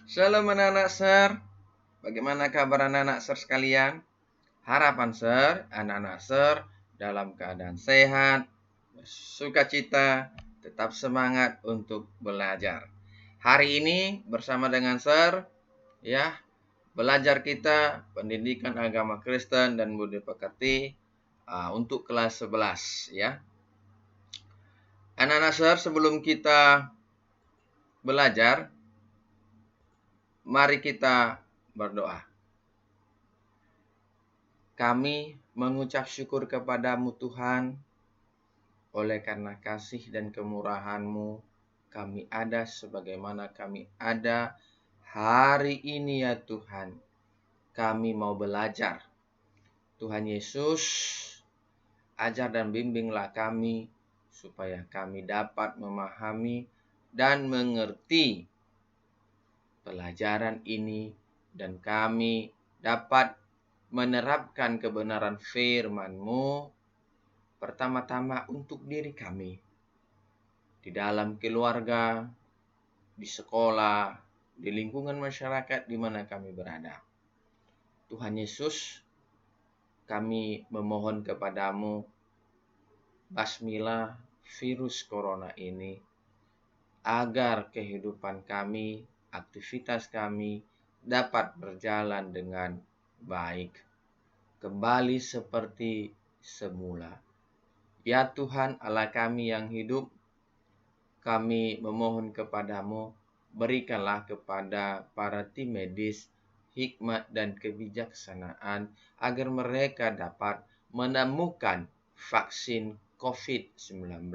Shalom anak-anak Ser. Bagaimana kabar anak-anak Ser sekalian? Harapan Ser, anak-anak Ser dalam keadaan sehat, sukacita, tetap semangat untuk belajar. Hari ini bersama dengan Ser, ya, belajar kita pendidikan agama Kristen dan budi pekerti untuk kelas 11, ya. Anak-anak Ser, sebelum kita belajar, mari kita berdoa. Kami mengucap syukur kepadamu Tuhan, oleh karena kasih dan kemurahan-Mu, kami ada sebagaimana kami ada hari ini ya Tuhan. Kami mau belajar. Tuhan Yesus, ajar dan bimbinglah kami, supaya kami dapat memahami dan mengerti pelajaran ini, dan kami dapat menerapkan kebenaran firman-Mu pertama-tama untuk diri kami, di dalam keluarga, di sekolah, di lingkungan masyarakat di mana kami berada. Tuhan Yesus, kami memohon kepadamu, basmilah virus corona ini, agar kehidupan kami, aktivitas kami dapat berjalan dengan baik, kembali seperti semula. Ya Tuhan Allah kami yang hidup, kami memohon kepadamu, berikanlah kepada para tim medis hikmat dan kebijaksanaan agar mereka dapat menemukan vaksin COVID-19.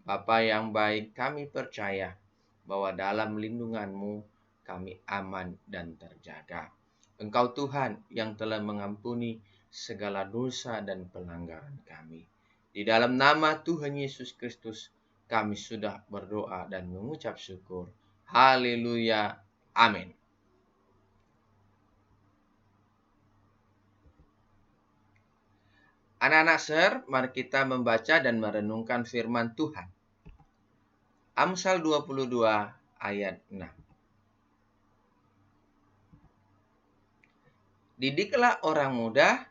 Bapa yang baik, kami percaya bahwa dalam lindungan-Mu kami aman dan terjaga. Engkau Tuhan yang telah mengampuni segala dosa dan pelanggaran kami. Di dalam nama Tuhan Yesus Kristus, kami sudah berdoa dan mengucap syukur. Haleluya. Amin. Anak-anak Ser, mari kita membaca dan merenungkan firman Tuhan. Amsal 22 ayat 6. Didiklah orang muda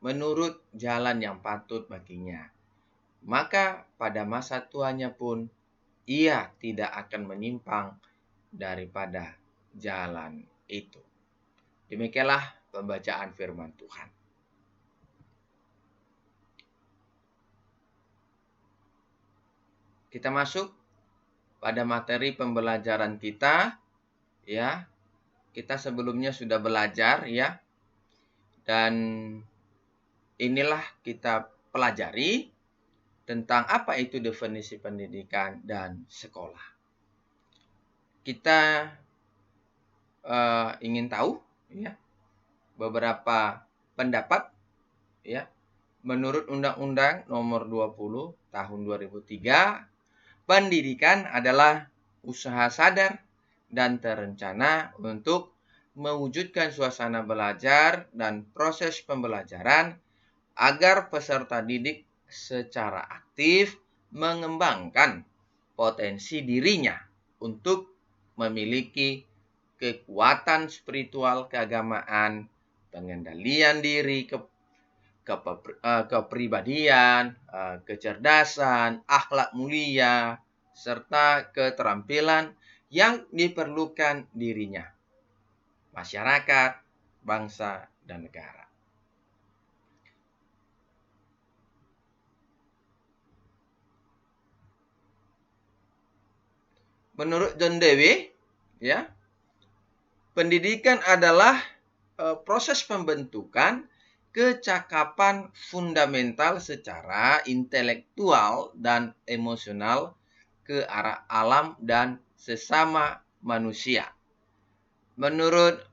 menurut jalan yang patut baginya. Maka pada masa tuanya pun ia tidak akan menyimpang daripada jalan itu. Demikianlah pembacaan firman Tuhan. Kita masuk pada materi pembelajaran kita, ya. Kita sebelumnya sudah belajar, ya. Dan inilah kita pelajari tentang apa itu definisi pendidikan dan sekolah. Kita ingin tahu, ya, beberapa pendapat, ya. Menurut Undang-Undang Nomor 20 Tahun 2003, pendidikan adalah usaha sadar dan terencana untuk mewujudkan suasana belajar dan proses pembelajaran agar peserta didik secara aktif mengembangkan potensi dirinya untuk memiliki kekuatan spiritual keagamaan, pengendalian diri, kepribadian, kecerdasan, akhlak mulia, serta keterampilan yang diperlukan dirinya, masyarakat, bangsa, dan negara. Menurut John Dewey, ya, pendidikan adalah proses pembentukan kecakapan fundamental secara intelektual dan emosional ke arah alam dan sesama manusia. Menurut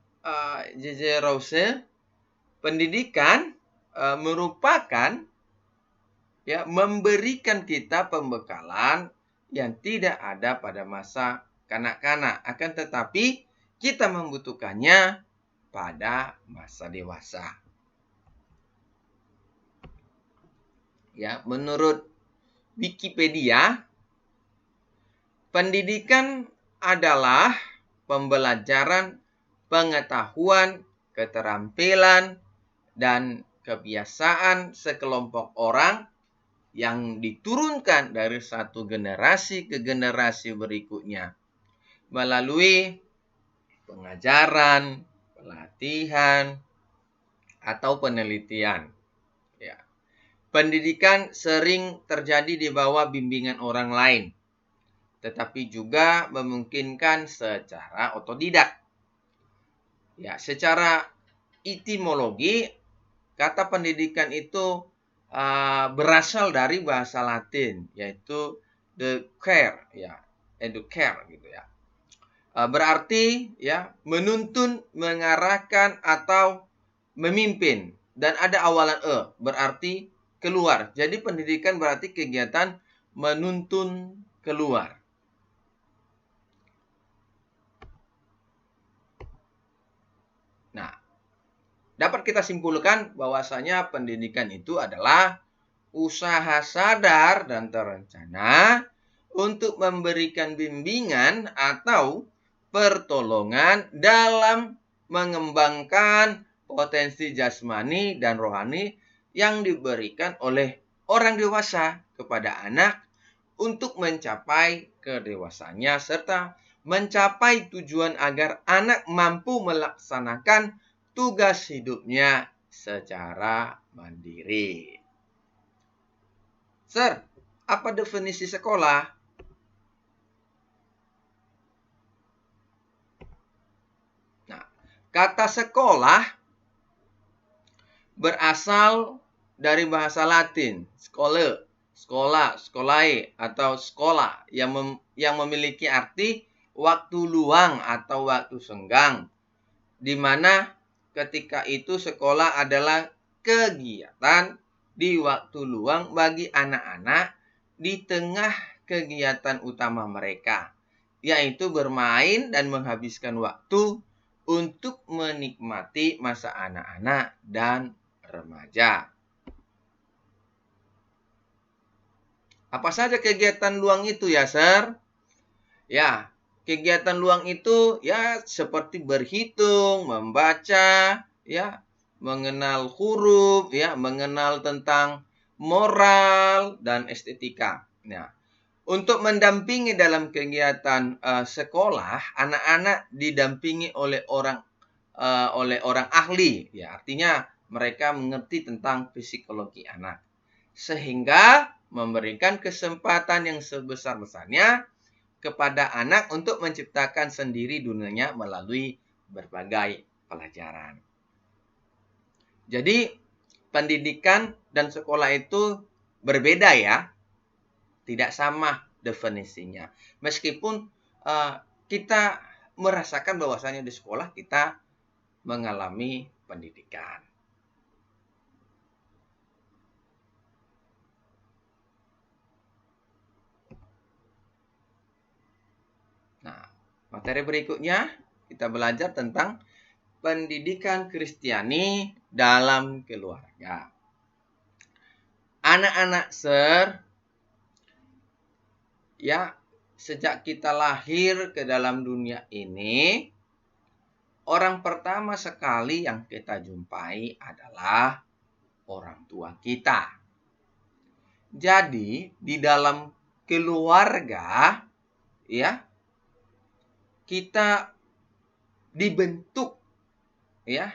J.J. Rouse, pendidikan merupakan, ya, memberikan kita pembekalan yang tidak ada pada masa kanak-kanak, akan tetapi kita membutuhkannya pada masa dewasa. Ya, menurut Wikipedia, pendidikan adalah pembelajaran, pengetahuan, keterampilan, dan kebiasaan sekelompok orang yang diturunkan dari satu generasi ke generasi berikutnya melalui pengajaran, pelatihan, atau penelitian. Ya. Pendidikan sering terjadi di bawah bimbingan orang lain, tetapi juga memungkinkan secara otodidak. Ya, secara etimologi, kata pendidikan itu berasal dari bahasa Latin, yaitu educare, ya, educare gitu ya. Berarti ya menuntun, mengarahkan atau memimpin, dan ada awalan berarti keluar. Jadi pendidikan berarti kegiatan menuntun keluar. Nah, dapat kita simpulkan bahwasanya pendidikan itu adalah usaha sadar dan terencana untuk memberikan bimbingan atau pertolongan dalam mengembangkan potensi jasmani dan rohani yang diberikan oleh orang dewasa kepada anak untuk mencapai kedewasaannya serta mencapai tujuan agar anak mampu melaksanakan tugas hidupnya secara mandiri. Sir, apa definisi sekolah? Nah, kata sekolah berasal dari bahasa Latin, skole, sekolah, skolae, atau sekolah yang memiliki arti waktu luang atau waktu senggang, di mana ketika itu sekolah adalah kegiatan di waktu luang bagi anak-anak di tengah kegiatan utama mereka, yaitu bermain dan menghabiskan waktu untuk menikmati masa anak-anak dan remaja. Apa saja kegiatan luang itu ya, Sir? Ya, kegiatan luang itu ya seperti berhitung, membaca, ya, mengenal huruf, ya, mengenal tentang moral dan estetika. Nah, untuk mendampingi dalam kegiatan sekolah, anak-anak didampingi oleh orang ahli, ya, artinya mereka mengerti tentang psikologi anak, sehingga memberikan kesempatan yang sebesar-besarnya kepada anak untuk menciptakan sendiri dunianya melalui berbagai pelajaran. Jadi, pendidikan dan sekolah itu berbeda ya, tidak sama definisinya. Meskipun kita merasakan bahwasanya di sekolah kita mengalami pendidikan. Nah, materi berikutnya kita belajar tentang pendidikan Kristiani dalam keluarga. Anak-anak, Sir, ya, sejak kita lahir ke dalam dunia ini, orang pertama sekali yang kita jumpai adalah orang tua kita. Jadi, di dalam keluarga, ya, kita dibentuk, ya,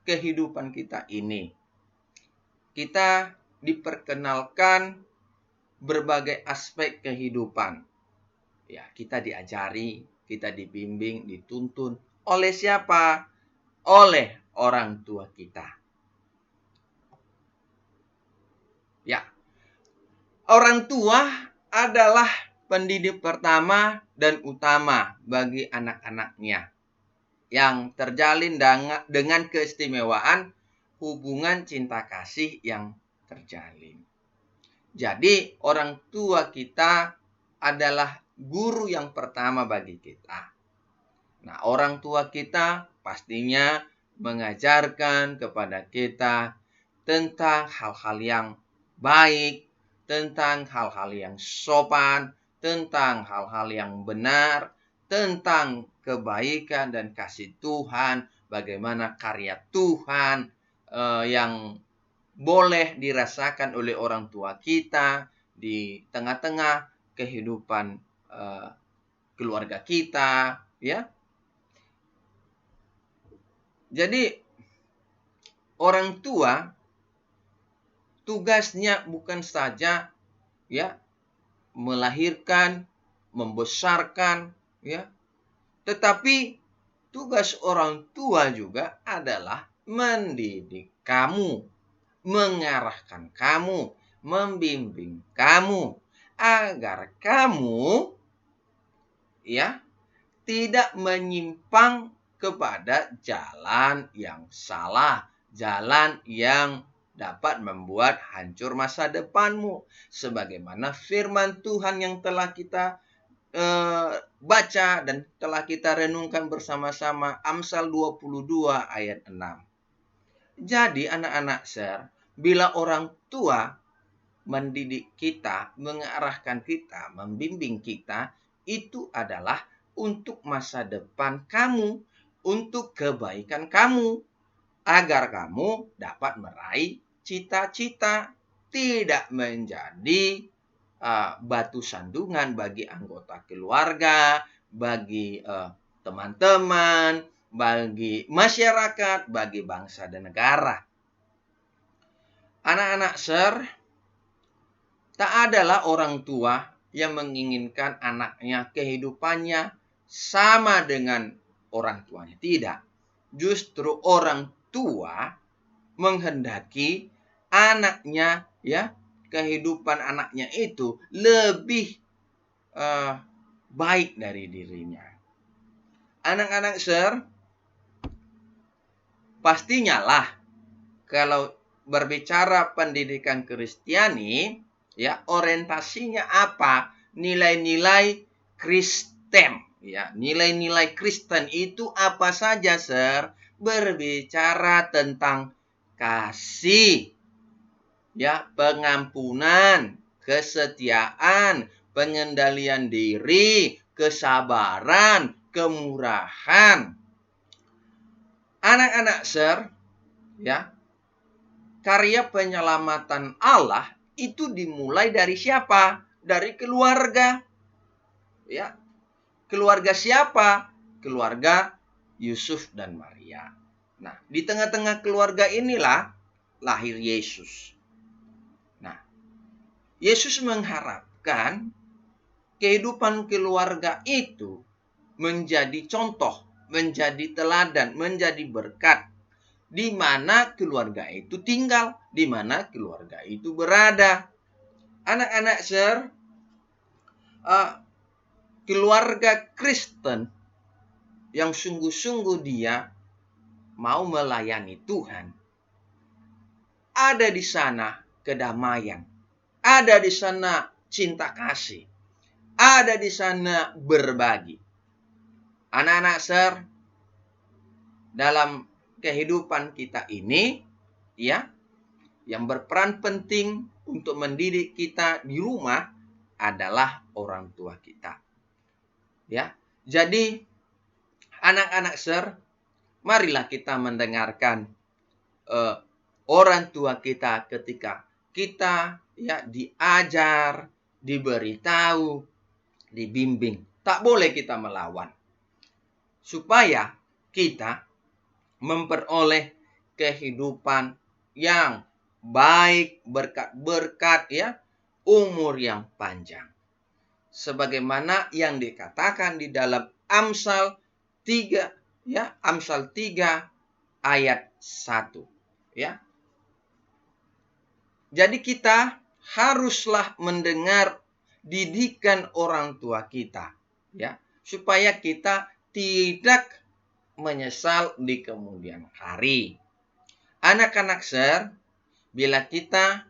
kehidupan kita ini. Kita diperkenalkan berbagai aspek kehidupan. Ya, kita diajari, kita dibimbing, dituntun oleh siapa? Oleh orang tua kita. Ya. Orang tua adalah pendidik pertama dan utama bagi anak-anaknya yang terjalin dengan keistimewaan hubungan cinta kasih yang terjalin. Jadi, orang tua kita adalah guru yang pertama bagi kita. Nah, orang tua kita pastinya mengajarkan kepada kita tentang hal-hal yang baik, tentang hal-hal yang sopan, tentang hal-hal yang benar, tentang kebaikan dan kasih Tuhan, bagaimana karya Tuhan yang boleh dirasakan oleh orang tua kita di tengah-tengah kehidupan keluarga kita, ya. Jadi orang tua tugasnya bukan saja ya melahirkan, membesarkan, ya, tetapi tugas orang tua juga adalah mendidik kamu, mengarahkan kamu, membimbing kamu agar kamu ya tidak menyimpang kepada jalan yang salah, jalan yang dapat membuat hancur masa depanmu. Sebagaimana firman Tuhan yang telah kita baca dan telah kita renungkan bersama-sama, Amsal 22 ayat 6. Jadi anak-anak share, bila orang tua mendidik kita, mengarahkan kita, membimbing kita, itu adalah untuk masa depan kamu, untuk kebaikan kamu, agar kamu dapat meraih cita-cita, tidak menjadi batu sandungan bagi anggota keluarga, bagi teman-teman, bagi masyarakat, bagi bangsa dan negara. Anak-anak share, tak adalah orang tua yang menginginkan anaknya kehidupannya sama dengan orang tuanya. Tidak. Justru orang tua menghendaki anaknya, ya, kehidupan anaknya itu lebih baik dari dirinya. Anak-anak share, pastinya lah kalau berbicara pendidikan Kristiani, ya, orientasinya apa? Nilai-nilai Kristen, ya. Nilai-nilai Kristen itu apa saja, Sir? Berbicara tentang kasih, ya, pengampunan, kesetiaan, pengendalian diri, kesabaran, kemurahan. Anak-anak Sir, ya, karya penyelamatan Allah itu dimulai dari siapa? Dari keluarga. Ya. Keluarga siapa? Keluarga Yusuf dan Maria. Nah, di tengah-tengah keluarga inilah lahir Yesus. Nah, Yesus mengharapkan kehidupan keluarga itu menjadi contoh, menjadi teladan, menjadi berkat, di mana keluarga itu tinggal, di mana keluarga itu berada. Anak-anak share, keluarga Kristen yang sungguh-sungguh dia mau melayani Tuhan, ada di sana kedamaian, ada di sana cinta kasih, ada di sana berbagi. Anak-anak share, dalam kehidupan kita ini, ya, yang berperan penting untuk mendidik kita di rumah adalah orang tua kita. Ya, jadi anak-anak share, marilah kita mendengarkan orang tua kita ketika kita ya diajar, diberitahu, dibimbing. Tak boleh kita melawan. Supaya kita memperoleh kehidupan yang baik, berkat-berkat, ya, umur yang panjang. Sebagaimana yang dikatakan di dalam Amsal 3, ya, Amsal 3 ayat 1, ya. Jadi kita haruslah mendengar didikan orang tua kita, ya, supaya kita tidak menyesal di kemudian hari. Anak-anak share, bila kita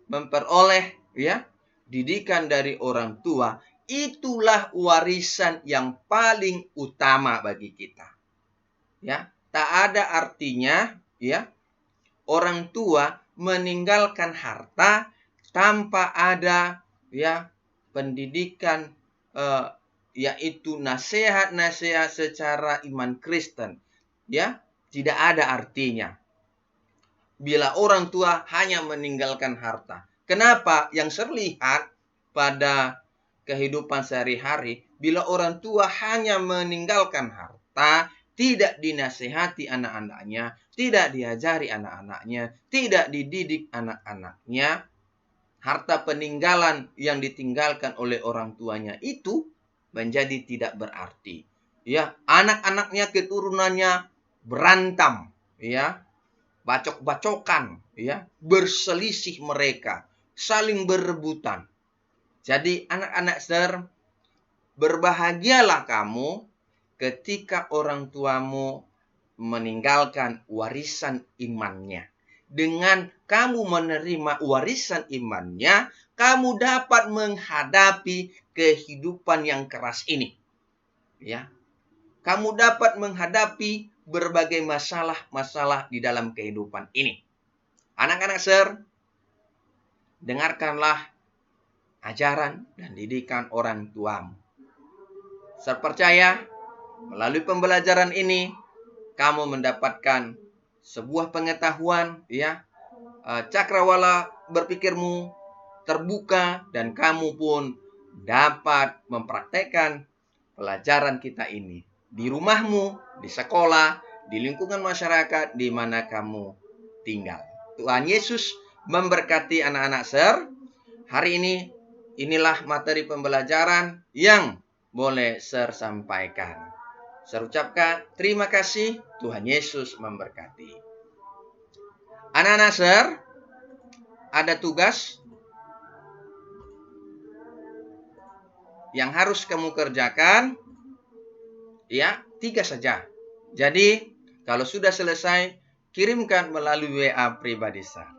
memperoleh ya didikan dari orang tua, itulah warisan yang paling utama bagi kita. Ya, tak ada artinya ya orang tua meninggalkan harta tanpa ada ya pendidikan yaitu nasihat-nasihat secara iman Kristen, ya, tidak ada artinya bila orang tua hanya meninggalkan harta. Kenapa? Yang terlihat pada kehidupan sehari-hari, bila orang tua hanya meninggalkan harta, tidak dinasehati anak-anaknya, tidak diajari anak-anaknya, tidak dididik anak-anaknya, harta peninggalan yang ditinggalkan oleh orang tuanya itu menjadi tidak berarti. Ya, anak-anaknya, keturunannya berantem, ya, bacok-bacokan, ya, berselisih mereka, saling berebutan. Jadi anak-anak saudara, berbahagialah kamu ketika orang tuamu meninggalkan warisan imannya. Dengan kamu menerima warisan imannya, kamu dapat menghadapi kehidupan yang keras ini. Ya, kamu dapat menghadapi berbagai masalah-masalah di dalam kehidupan ini. Anak-anak dengarkanlah ajaran dan didikan orang tuamu. Saya percaya melalui pembelajaran ini kamu mendapatkan sebuah pengetahuan, ya, cakrawala berpikirmu terbuka, dan kamu pun dapat mempraktekkan pelajaran kita ini di rumahmu, di sekolah, di lingkungan masyarakat di mana kamu tinggal. Tuhan Yesus memberkati anak-anak hari ini. Inilah materi pembelajaran yang boleh sampaikan. Saya ucapkan terima kasih. Tuhan Yesus memberkati. Anak-anak ada tugas yang harus kamu kerjakan. Ya, 3 saja. Jadi, kalau sudah selesai, kirimkan melalui WA pribadi saya.